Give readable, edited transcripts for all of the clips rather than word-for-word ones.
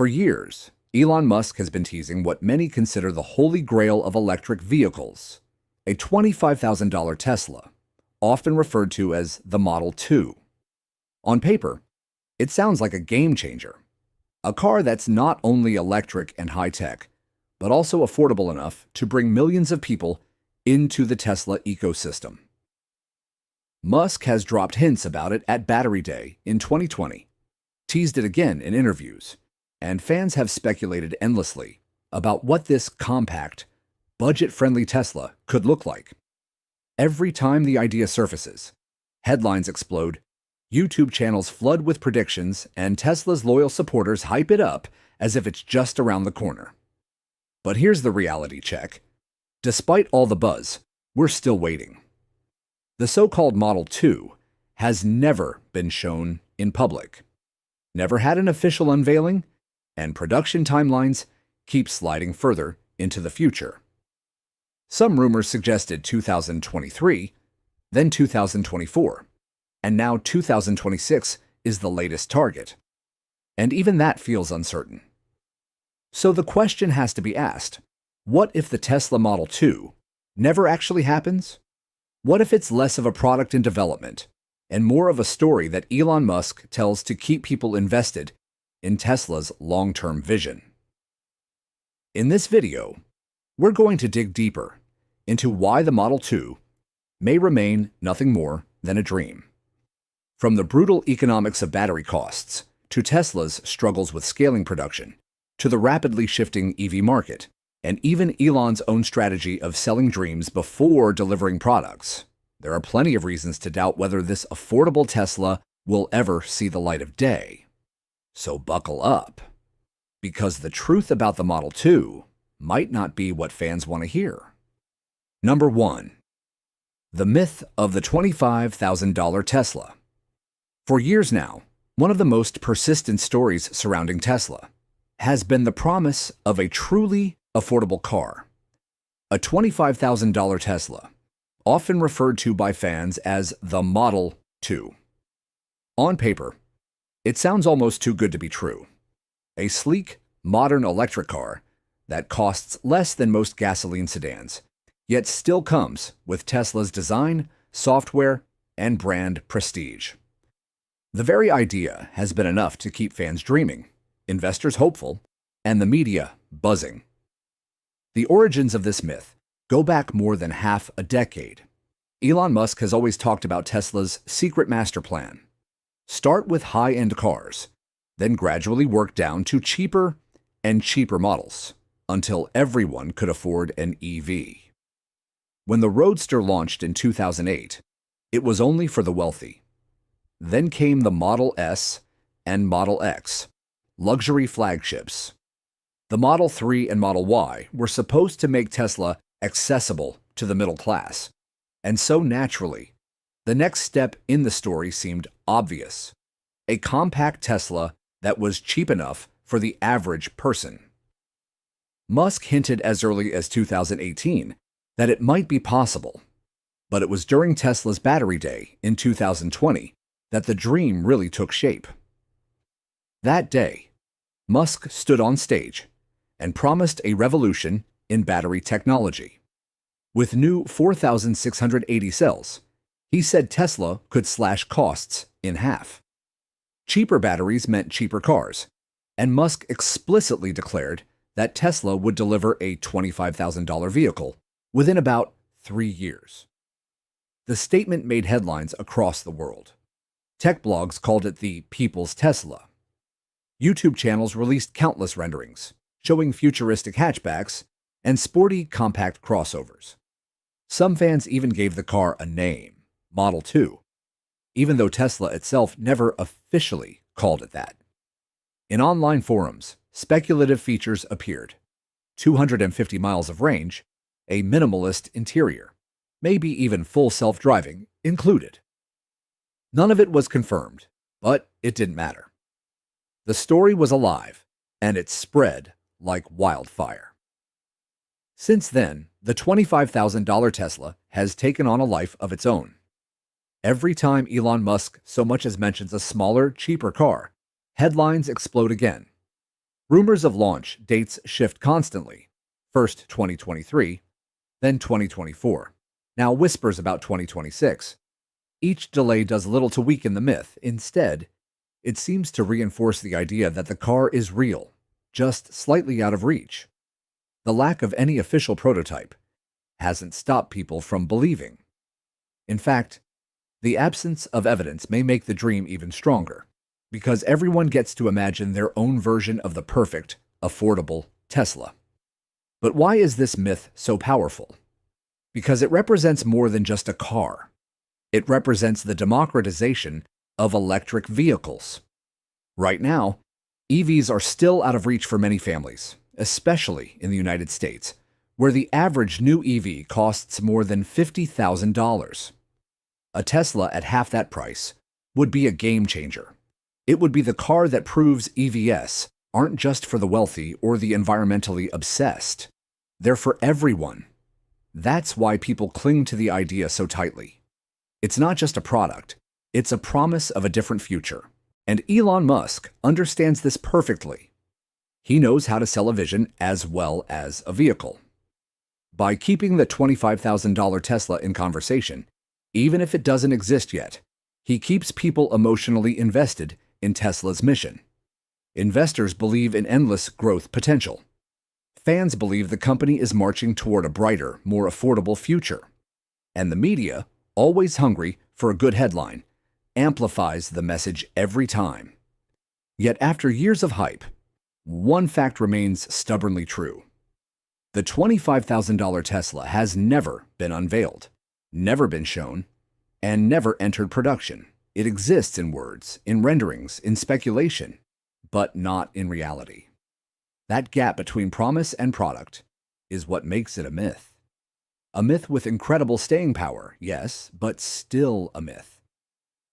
For years, Elon Musk has been teasing what many consider the holy grail of electric vehicles, a $25,000 Tesla, often referred to as the Model 2. On paper, it sounds like a game changer, a car that's not only electric and high-tech, but also affordable enough to bring millions of people into the Tesla ecosystem. Musk has dropped hints about it at Battery Day in 2020, teased it again in interviews, and fans have speculated endlessly about what this compact, budget-friendly Tesla could look like. Every time the idea surfaces, headlines explode, YouTube channels flood with predictions, and Tesla's loyal supporters hype it up as if it's just around the corner. But here's the reality check. Despite all the buzz, we're still waiting. The so-called Model 2 has never been shown in public, never had an official unveiling, and production timelines keep sliding further into the future. Some rumors suggested 2023, then 2024, and now 2026 is the latest target. And even that feels uncertain. So the question has to be asked, what if the Tesla Model 2 never actually happens? What if it's less of a product in development and more of a story that Elon Musk tells to keep people invested in Tesla's long-term vision? In this video, we're going to dig deeper into why the Model 2 may remain nothing more than a dream. From the brutal economics of battery costs, to Tesla's struggles with scaling production, to the rapidly shifting EV market, and even Elon's own strategy of selling dreams before delivering products, there are plenty of reasons to doubt whether this affordable Tesla will ever see the light of day. So buckle up, because the truth about the Model 2 might not be what fans want to hear. Number 1. The myth of the $25,000 Tesla. For years now, one of the most persistent stories surrounding Tesla has been the promise of a truly affordable car. A $25,000 Tesla, often referred to by fans as the Model 2. On paper, it sounds almost too good to be true. A sleek, modern electric car that costs less than most gasoline sedans, yet still comes with Tesla's design, software, and brand prestige. The very idea has been enough to keep fans dreaming, investors hopeful, and the media buzzing. The origins of this myth go back more than half a decade. Elon Musk has always talked about Tesla's secret master plan. Start with high-end cars, then gradually work down to cheaper and cheaper models, until everyone could afford an EV. When the Roadster launched in 2008, it was only for the wealthy. Then came the Model S and Model X, luxury flagships. The Model 3 and Model Y were supposed to make Tesla accessible to the middle class. And so naturally, the next step in the story seemed obvious. A compact Tesla that was cheap enough for the average person. Musk hinted as early as 2018 that it might be possible, but it was during Tesla's Battery Day in 2020 that the dream really took shape. That day, Musk stood on stage and promised a revolution in battery technology. With new 4,680 cells, he said Tesla could slash costs in half. Cheaper batteries meant cheaper cars, and Musk explicitly declared that Tesla would deliver a $25,000 vehicle within about 3 years. The statement made headlines across the world. Tech blogs called it the People's Tesla. YouTube channels released countless renderings, showing futuristic hatchbacks and sporty compact crossovers. Some fans even gave the car a name, Model 2, even though Tesla itself never officially called it that. In online forums, speculative features appeared: 250 miles of range, a minimalist interior, maybe even full self-driving included. None of it was confirmed, but it didn't matter. The story was alive, and it spread like wildfire. Since then, the $25,000 Tesla has taken on a life of its own. Every time Elon Musk so much as mentions a smaller, cheaper car, headlines explode again. Rumors of launch dates shift constantly. First 2023, then 2024. Now whispers about 2026. Each delay does little to weaken the myth. Instead, it seems to reinforce the idea that the car is real, just slightly out of reach. The lack of any official prototype hasn't stopped people from believing. In fact, the absence of evidence may make the dream even stronger, because everyone gets to imagine their own version of the perfect, affordable Tesla. But why is this myth so powerful? Because it represents more than just a car. It represents the democratization of electric vehicles. Right now, EVs are still out of reach for many families, especially in the United States, where the average new EV costs more than $50,000. A Tesla at half that price would be a game changer. It would be the car that proves EVs aren't just for the wealthy or the environmentally obsessed. They're for everyone. That's why people cling to the idea so tightly. It's not just a product, it's a promise of a different future. And Elon Musk understands this perfectly. He knows how to sell a vision as well as a vehicle. By keeping the $25,000 Tesla in conversation, even if it doesn't exist yet, he keeps people emotionally invested in Tesla's mission. Investors believe in endless growth potential. Fans believe the company is marching toward a brighter, more affordable future. And the media, always hungry for a good headline, amplifies the message every time. Yet after years of hype, one fact remains stubbornly true. The $25,000 Tesla has never been unveiled, never been shown, and never entered production. It exists in words, in renderings, in speculation, but not in reality. That gap between promise and product is what makes it a myth. A myth with incredible staying power, yes, but still a myth.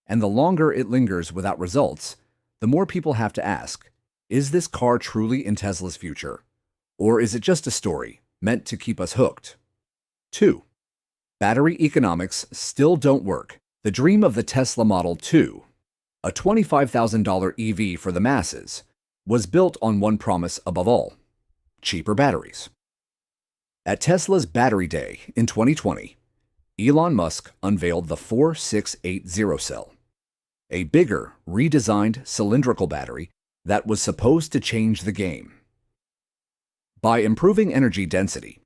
And the longer it lingers without results, the more people have to ask, is this car truly in Tesla's future? Or is it just a story meant to keep us hooked? 2. Battery economics still don't work. The dream of the Tesla Model 2, a $25,000 EV for the masses, was built on one promise above all: cheaper batteries. At Tesla's Battery Day in 2020, Elon Musk unveiled the 4680 cell, a bigger, redesigned cylindrical battery that was supposed to change the game. By improving energy density,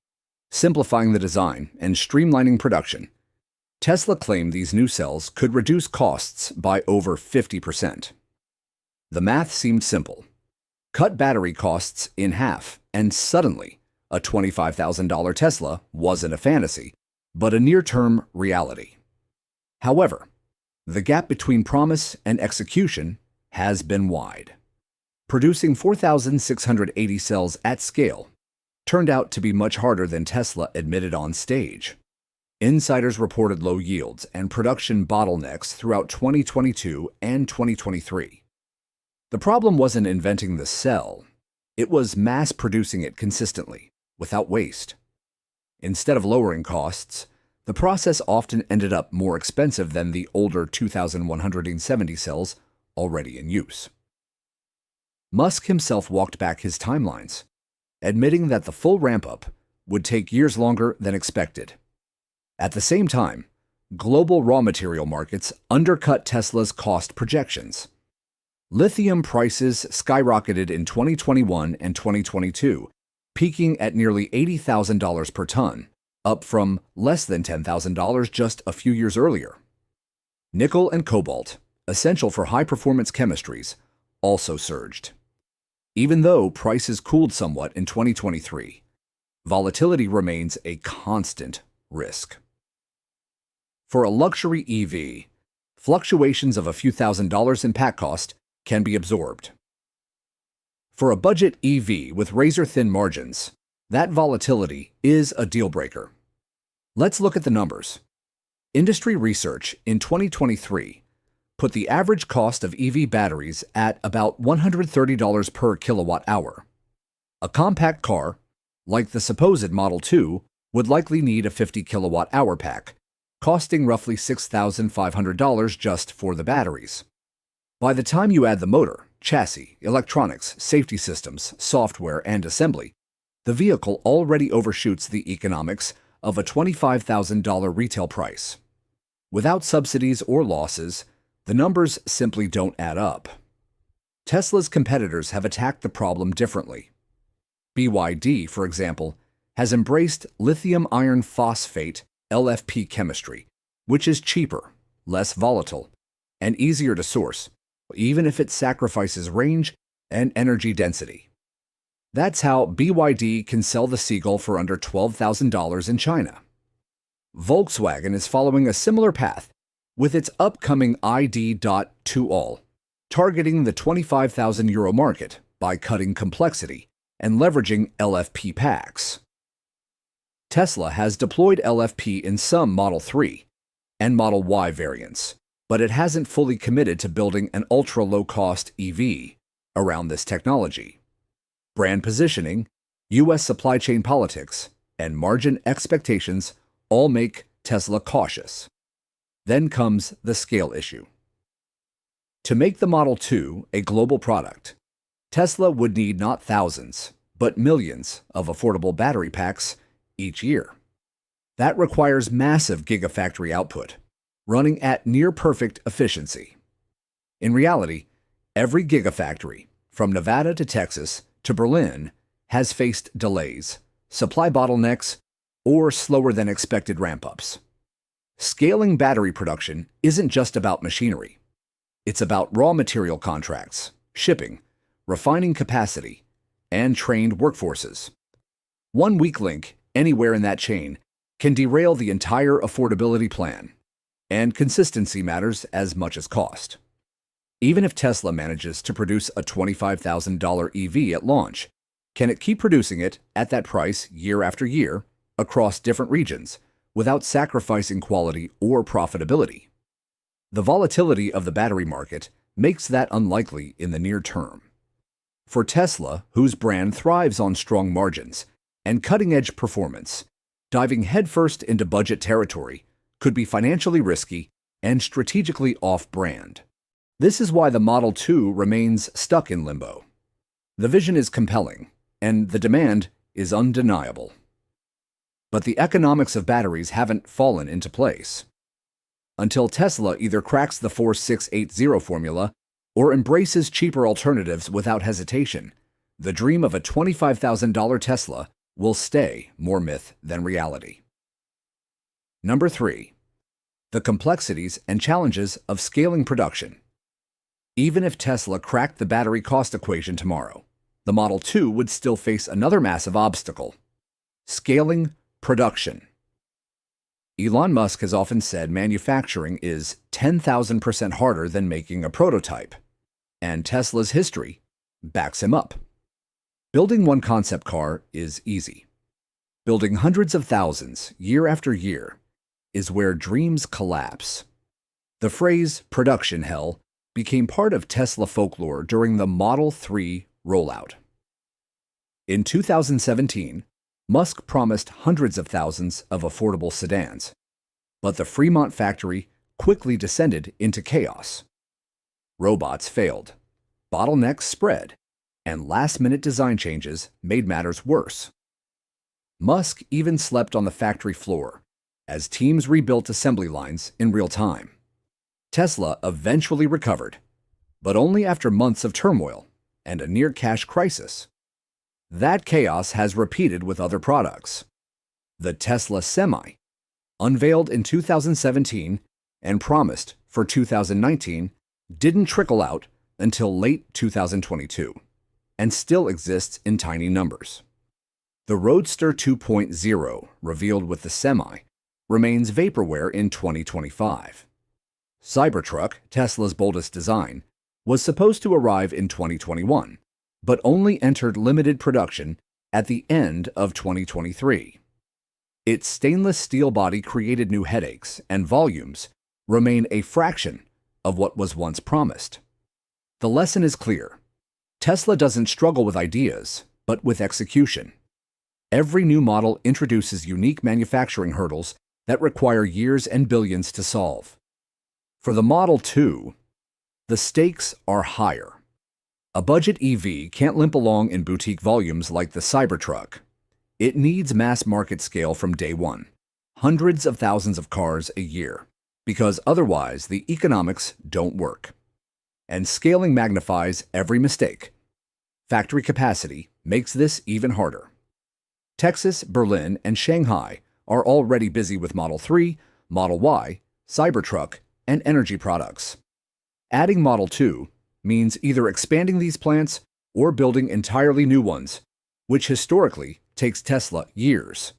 simplifying the design, and streamlining production, Tesla claimed these new cells could reduce costs by over 50%. The math seemed simple. Cut battery costs in half, and suddenly, a $25,000 Tesla wasn't a fantasy, but a near-term reality. However, the gap between promise and execution has been wide. Producing 4,680 cells at scale turned out to be much harder than Tesla admitted on stage. Insiders reported low yields and production bottlenecks throughout 2022 and 2023. The problem wasn't inventing the cell, it was mass-producing it consistently, without waste. Instead of lowering costs, the process often ended up more expensive than the older 2,170 cells already in use. Musk himself walked back his timelines, admitting that the full ramp-up would take years longer than expected. At the same time, global raw material markets undercut Tesla's cost projections. Lithium prices skyrocketed in 2021 and 2022, peaking at nearly $80,000 per ton, up from less than $10,000 just a few years earlier. Nickel and cobalt, essential for high-performance chemistries, also surged. Even though prices cooled somewhat in 2023, volatility remains a constant risk. For a luxury EV, fluctuations of a few $1,000s in pack cost can be absorbed. For a budget EV with razor-thin margins, that volatility is a deal-breaker. Let's look at the numbers. Industry research in 2023 put the average cost of EV batteries at about $130 per kilowatt-hour. A compact car, like the supposed Model 2, would likely need a 50 kilowatt-hour pack, costing roughly $6,500 just for the batteries. By the time you add the motor, chassis, electronics, safety systems, software, and assembly, the vehicle already overshoots the economics of a $25,000 retail price. Without subsidies or losses, the numbers simply don't add up. Tesla's competitors have attacked the problem differently. BYD, for example, has embraced lithium iron phosphate LFP chemistry, which is cheaper, less volatile, and easier to source, even if it sacrifices range and energy density. That's how BYD can sell the Seagull for under $12,000 in China. Volkswagen is following a similar path with its upcoming ID.2all, targeting the €25,000 market by cutting complexity and leveraging LFP packs. Tesla has deployed LFP in some Model 3 and Model Y variants, but it hasn't fully committed to building an ultra-low-cost EV around this technology. Brand positioning, U.S. supply chain politics, and margin expectations all make Tesla cautious. Then comes the scale issue. To make the Model 2 a global product, Tesla would need not thousands, but millions of affordable battery packs each year. That requires massive gigafactory output, running at near-perfect efficiency. In reality, every gigafactory, from Nevada to Texas to Berlin, has faced delays, supply bottlenecks, or slower-than-expected ramp-ups. Scaling battery production isn't just about machinery. It's about raw material contracts, shipping, refining capacity, and trained workforces. One weak link anywhere in that chain can derail the entire affordability plan, and consistency matters as much as cost. Even if Tesla manages to produce a $25,000 EV at launch, can it keep producing it at that price year after year across different regions without sacrificing quality or profitability? The volatility of the battery market makes that unlikely in the near term. For Tesla, whose brand thrives on strong margins and cutting-edge performance, diving headfirst into budget territory could be financially risky and strategically off-brand. This is why the Model 2 remains stuck in limbo. The vision is compelling, and the demand is undeniable. But the economics of batteries haven't fallen into place. Until Tesla either cracks the 4680 formula or embraces cheaper alternatives without hesitation, the dream of a $25,000 Tesla will stay more myth than reality. Number 3. The complexities and challenges of scaling production. Even if Tesla cracked the battery cost equation tomorrow, the Model 2 would still face another massive obstacle: scaling production. Elon Musk has often said manufacturing is 10,000% harder than making a prototype, and Tesla's history backs him up. Building one concept car is easy. Building hundreds of thousands year after year is where dreams collapse. The phrase production hell became part of Tesla folklore during the Model 3 rollout. In 2017, Musk promised hundreds of thousands of affordable sedans, but the Fremont factory quickly descended into chaos. Robots failed, bottlenecks spread, and last-minute design changes made matters worse. Musk even slept on the factory floor as teams rebuilt assembly lines in real time. Tesla eventually recovered, but only after months of turmoil and a near-cash crisis. That chaos has repeated with other products. The Tesla Semi, unveiled in 2017 and promised for 2019, didn't trickle out until late 2022 and still exists in tiny numbers. The Roadster 2.0, revealed with the Semi, remains vaporware in 2025. Cybertruck, Tesla's boldest design, was supposed to arrive in 2021, but only entered limited production at the end of 2023. Its stainless steel body created new headaches, and volumes remain a fraction of what was once promised. The lesson is clear. Tesla doesn't struggle with ideas, but with execution. Every new model introduces unique manufacturing hurdles that require years and billions to solve. For the Model 2, the stakes are higher. A budget EV can't limp along in boutique volumes like the Cybertruck. It needs mass market scale from day one, hundreds of thousands of cars a year, because otherwise the economics don't work. And scaling magnifies every mistake. Factory capacity makes this even harder. Texas, Berlin, and Shanghai are already busy with Model 3, Model Y, Cybertruck, and energy products. Adding Model 2 means either expanding these plants or building entirely new ones, which historically takes Tesla years.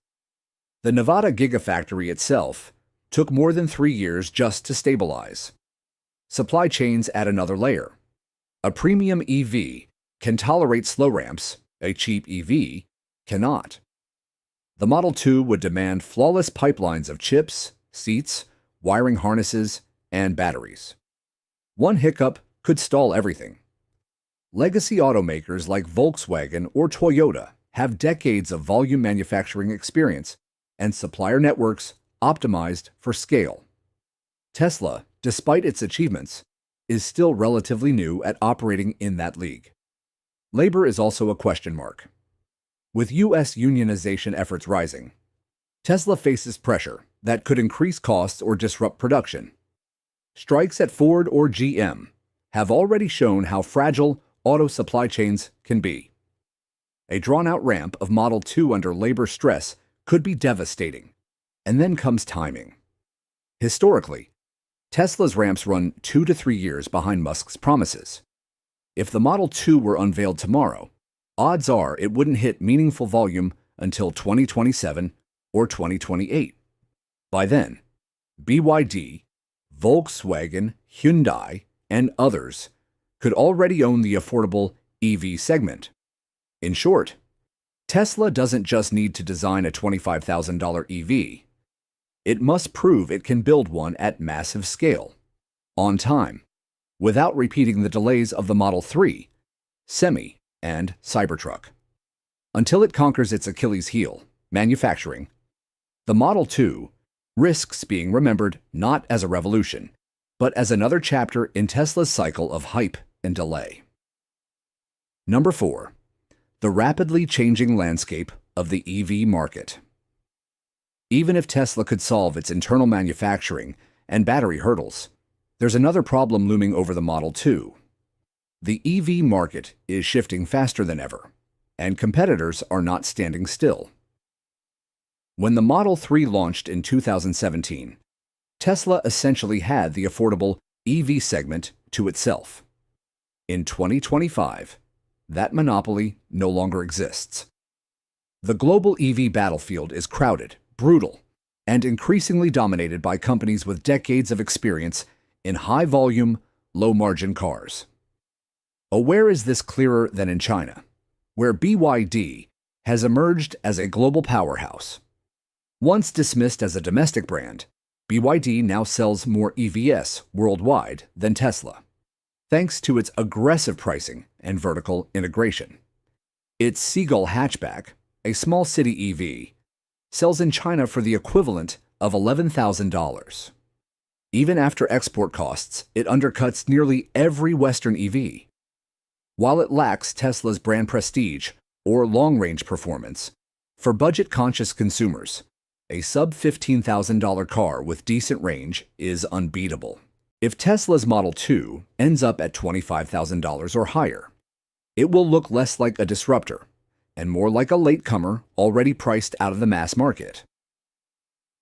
The Nevada Gigafactory itself took more than 3 years just to stabilize. Supply chains add another layer. A premium EV can tolerate slow ramps, a cheap EV cannot. The Model 2 would demand flawless pipelines of chips, seats, wiring harnesses, and batteries. One hiccup could stall everything. Legacy automakers like Volkswagen or Toyota have decades of volume manufacturing experience and supplier networks optimized for scale. Tesla, despite its achievements, is still relatively new at operating in that league. Labor is also a question mark. With U.S. unionization efforts rising, Tesla faces pressure that could increase costs or disrupt production. Strikes at Ford or GM have already shown how fragile auto supply chains can be. A drawn-out ramp of Model 2 under labor stress could be devastating, and then comes timing. Historically, Tesla's ramps run 2 to 3 years behind Musk's promises. If the Model 2 were unveiled tomorrow, odds are it wouldn't hit meaningful volume until 2027 or 2028. By then, BYD, Volkswagen, Hyundai, and others could already own the affordable EV segment. In short, Tesla doesn't just need to design a $25,000 EV. It must prove it can build one at massive scale, on time, without repeating the delays of the Model 3, Semi, and Cybertruck. Until it conquers its Achilles heel, manufacturing, the Model 2 risks being remembered not as a revolution, but as another chapter in Tesla's cycle of hype and delay. Number 4. The rapidly changing landscape of the EV market. Even if Tesla could solve its internal manufacturing and battery hurdles, there's another problem looming over the Model 2. The EV market is shifting faster than ever, and competitors are not standing still. When the Model 3 launched in 2017, Tesla essentially had the affordable EV segment to itself. In 2025, that monopoly no longer exists. The global EV battlefield is crowded, brutal, and increasingly dominated by companies with decades of experience in high-volume, low-margin cars. Where is this clearer than in China, where BYD has emerged as a global powerhouse? Once dismissed as a domestic brand, BYD now sells more EVs worldwide than Tesla, thanks to its aggressive pricing and vertical integration. Its Seagull hatchback, a small city EV, sells in China for the equivalent of $11,000. Even after export costs, it undercuts nearly every Western EV. While it lacks Tesla's brand prestige or long-range performance, for budget-conscious consumers, a sub-$15,000 car with decent range is unbeatable. If Tesla's Model 2 ends up at $25,000 or higher, it will look less like a disruptor and more like a latecomer already priced out of the mass market.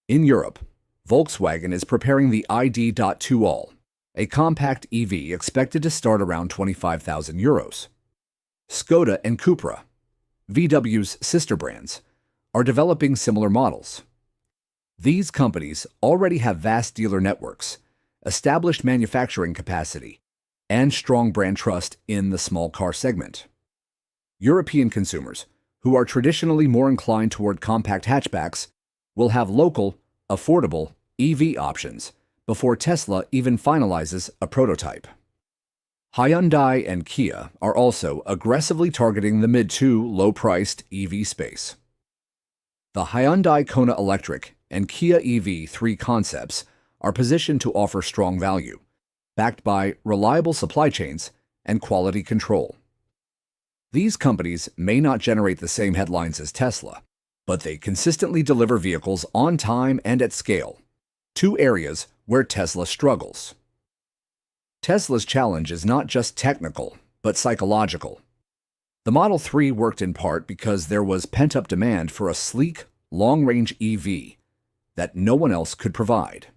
In Europe, Volkswagen is preparing the ID.2 All, a compact EV expected to start around €25,000. Skoda and Cupra, VW's sister brands, are developing similar models. These companies already have vast dealer networks, established manufacturing capacity, and strong brand trust in the small car segment. European consumers, who are traditionally more inclined toward compact hatchbacks, will have local, affordable EV options before Tesla even finalizes a prototype. Hyundai and Kia are also aggressively targeting the mid to low-priced EV space. The Hyundai Kona Electric and Kia EV3 concepts are positioned to offer strong value, backed by reliable supply chains and quality control. These companies may not generate the same headlines as Tesla, but they consistently deliver vehicles on time and at scale, two areas where Tesla struggles. Tesla's challenge is not just technical, but psychological. The Model 3 worked in part because there was pent-up demand for a sleek, long-range EV that no one else could provide.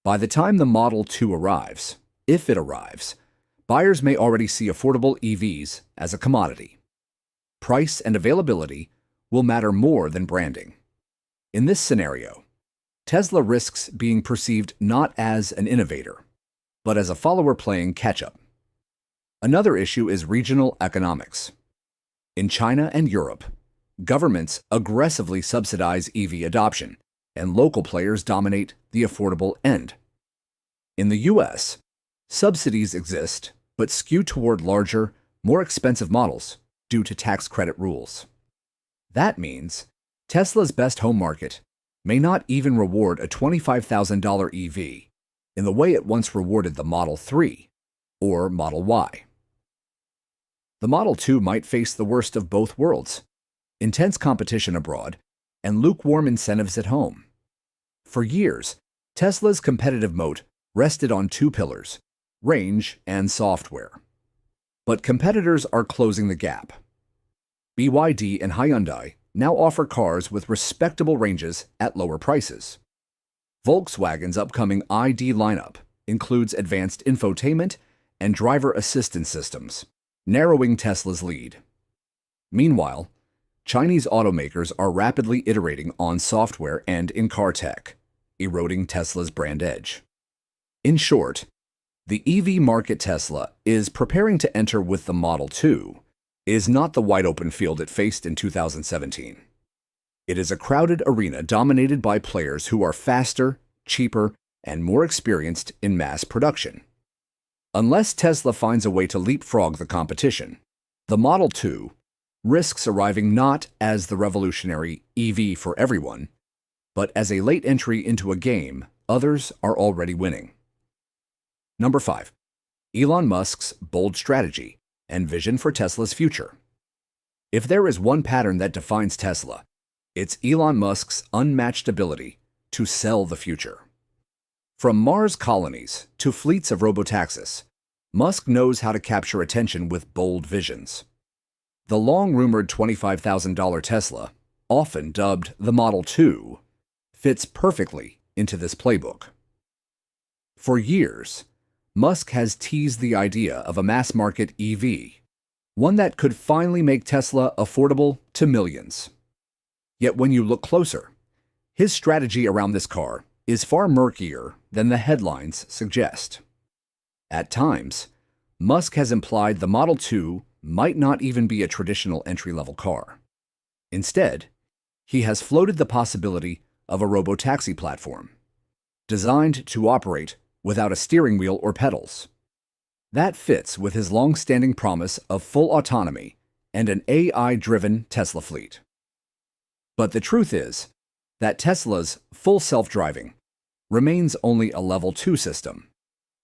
By the time the Model 2 arrives, if it arrives, buyers may already see affordable EVs as a commodity. Price and availability will matter more than branding. In this scenario, Tesla risks being perceived not as an innovator, but as a follower playing catch-up. Another issue is regional economics. In China and Europe, governments aggressively subsidize EV adoption, and local players dominate the affordable end. In the US, subsidies exist, but skew toward larger, more expensive models due to tax credit rules. That means Tesla's best home market may not even reward a $25,000 EV in the way it once rewarded the Model 3 or Model Y. The Model 2 might face the worst of both worlds: intense competition abroad and lukewarm incentives at home. For years, Tesla's competitive moat rested on two pillars: range and software. But competitors are closing the gap. BYD and Hyundai now offer cars with respectable ranges at lower prices. Volkswagen's upcoming ID lineup includes advanced infotainment and driver assistance systems, narrowing Tesla's lead. Meanwhile, Chinese automakers are rapidly iterating on software and in-car tech, eroding Tesla's brand edge. In short, the EV market Tesla is preparing to enter with the Model 2 is not the wide-open field it faced in 2017. It is a crowded arena dominated by players who are faster, cheaper, and more experienced in mass production. Unless Tesla finds a way to leapfrog the competition, the Model 2 risks arriving not as the revolutionary EV for everyone, but as a late entry into a game others are already winning. Number 5. Elon Musk's bold strategy and vision for Tesla's future. If there is one pattern that defines Tesla, it's Elon Musk's unmatched ability to sell the future. From Mars colonies to fleets of robotaxis, Musk knows how to capture attention with bold visions. The long-rumored $25,000 Tesla, often dubbed the Model 2, fits perfectly into this playbook. For years, Musk has teased the idea of a mass-market EV, one that could finally make Tesla affordable to millions. Yet when you look closer, his strategy around this car is far murkier than the headlines suggest. At times, Musk has implied the Model 2 might not even be a traditional entry-level car. Instead, he has floated the possibility of a robotaxi platform, designed to operate without a steering wheel or pedals. That fits with his long-standing promise of full autonomy and an AI-driven Tesla fleet. But the truth is that Tesla's full self-driving remains only a Level 2 system,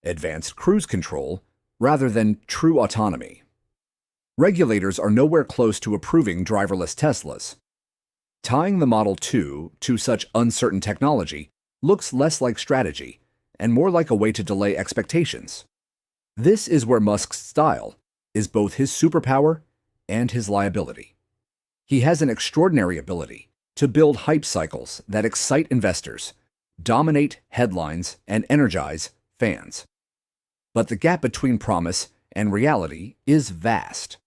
advanced cruise control rather than true autonomy. Regulators are nowhere close to approving driverless Teslas. Tying the Model 2 to such uncertain technology looks less like strategy and more like a way to delay expectations. This is where Musk's style is both his superpower and his liability. He has an extraordinary ability to build hype cycles that excite investors, dominate headlines, and energize fans. But the gap between promise and reality is vast.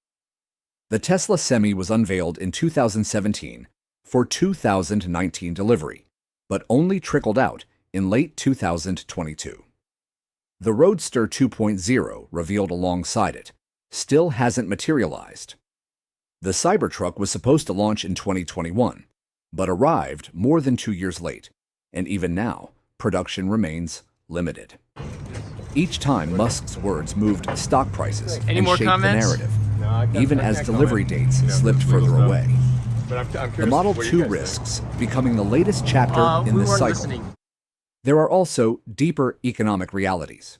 The Tesla Semi was unveiled in 2017 for 2019 delivery, but only trickled out in late 2022. The Roadster 2.0, revealed alongside it, still hasn't materialized. The Cybertruck was supposed to launch in 2021, but arrived more than 2 years late, and even now, production remains limited. Each time Musk's words moved stock prices and shaped the narrative, even as delivery dates slipped further away. The Model 2 risks becoming the latest chapter in this cycle. There are also deeper economic realities.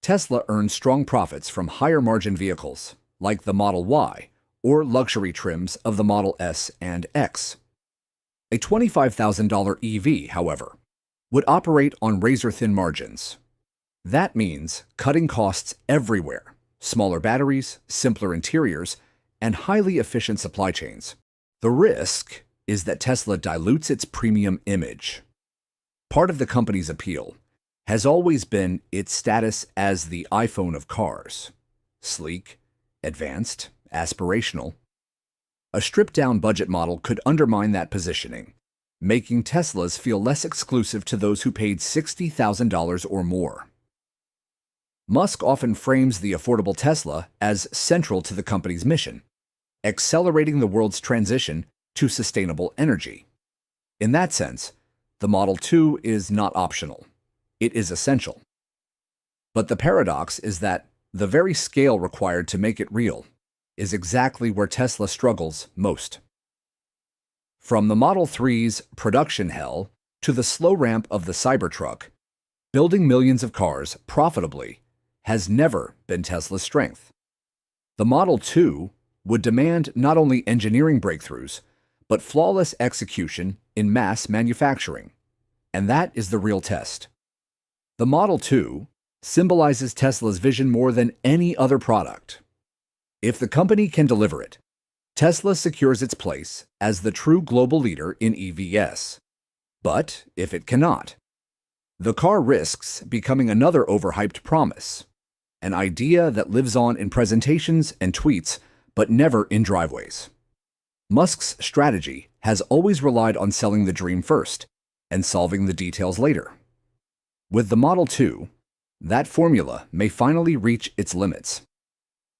Tesla earns strong profits from higher-margin vehicles, like the Model Y, or luxury trims of the Model S and X. A $25,000 EV, however, would operate on razor-thin margins. That means cutting costs everywhere: smaller batteries, simpler interiors, and highly efficient supply chains. The risk is that Tesla dilutes its premium image. Part of the company's appeal has always been its status as the iPhone of cars: sleek, advanced, aspirational. A stripped-down budget model could undermine that positioning, making Teslas feel less exclusive to those who paid $60,000 or more. Musk often frames the affordable Tesla as central to the company's mission, accelerating the world's transition to sustainable energy. In that sense, the Model 2 is not optional. It is essential. But the paradox is that the very scale required to make it real is exactly where Tesla struggles most. From the Model 3's production hell to the slow ramp of the Cybertruck, building millions of cars profitably has never been Tesla's strength. The Model 2 would demand not only engineering breakthroughs, but flawless execution in mass manufacturing. And that is the real test. The Model 2 symbolizes Tesla's vision more than any other product. If the company can deliver it, Tesla secures its place as the true global leader in EVs. But if it cannot, the car risks becoming another overhyped promise, an idea that lives on in presentations and tweets, but never in driveways. Musk's strategy has always relied on selling the dream first and solving the details later. With the Model 2, that formula may finally reach its limits.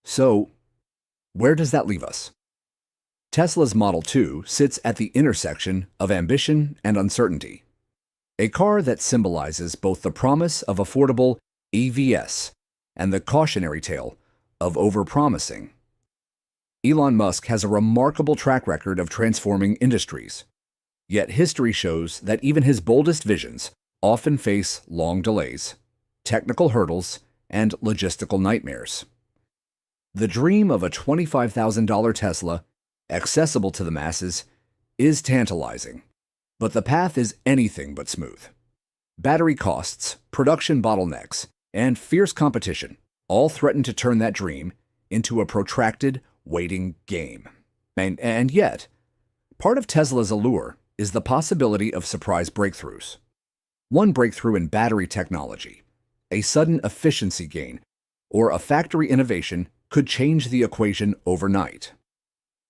So, where does that leave us? Tesla's Model 2 sits at the intersection of ambition and uncertainty, a car that symbolizes both the promise of affordable EVs and the cautionary tale of overpromising. Elon Musk has a remarkable track record of transforming industries, yet history shows that even his boldest visions often face long delays, technical hurdles, and logistical nightmares. The dream of a $25,000 Tesla, accessible to the masses, is tantalizing, but the path is anything but smooth. Battery costs, production bottlenecks, and fierce competition all threaten to turn that dream into a protracted, waiting game. And yet, part of Tesla's allure is the possibility of surprise breakthroughs. One breakthrough in battery technology, a sudden efficiency gain, or a factory innovation could change the equation overnight.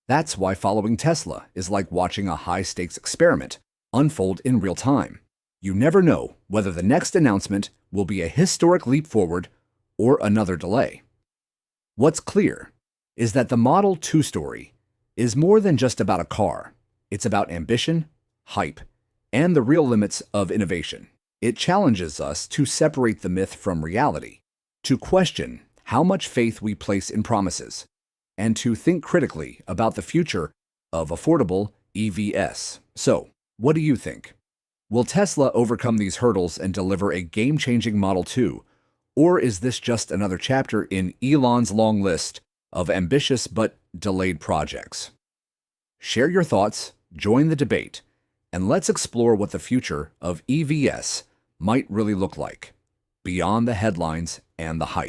That's why following Tesla is like watching a high-stakes experiment unfold in real time. You never know whether the next announcement will be a historic leap forward or another delay. What's clear is that the Model 2 story is more than just about a car. It's about ambition, hype, and the real limits of innovation. It challenges us to separate the myth from reality, to question how much faith we place in promises, and to think critically about the future of affordable EVs. So, what do you think? Will Tesla overcome these hurdles and deliver a game-changing Model 2, or is this just another chapter in Elon's long list of ambitious but delayed projects? Share your thoughts, join the debate, and let's explore what the future of EVs might really look like, beyond the headlines and the hype.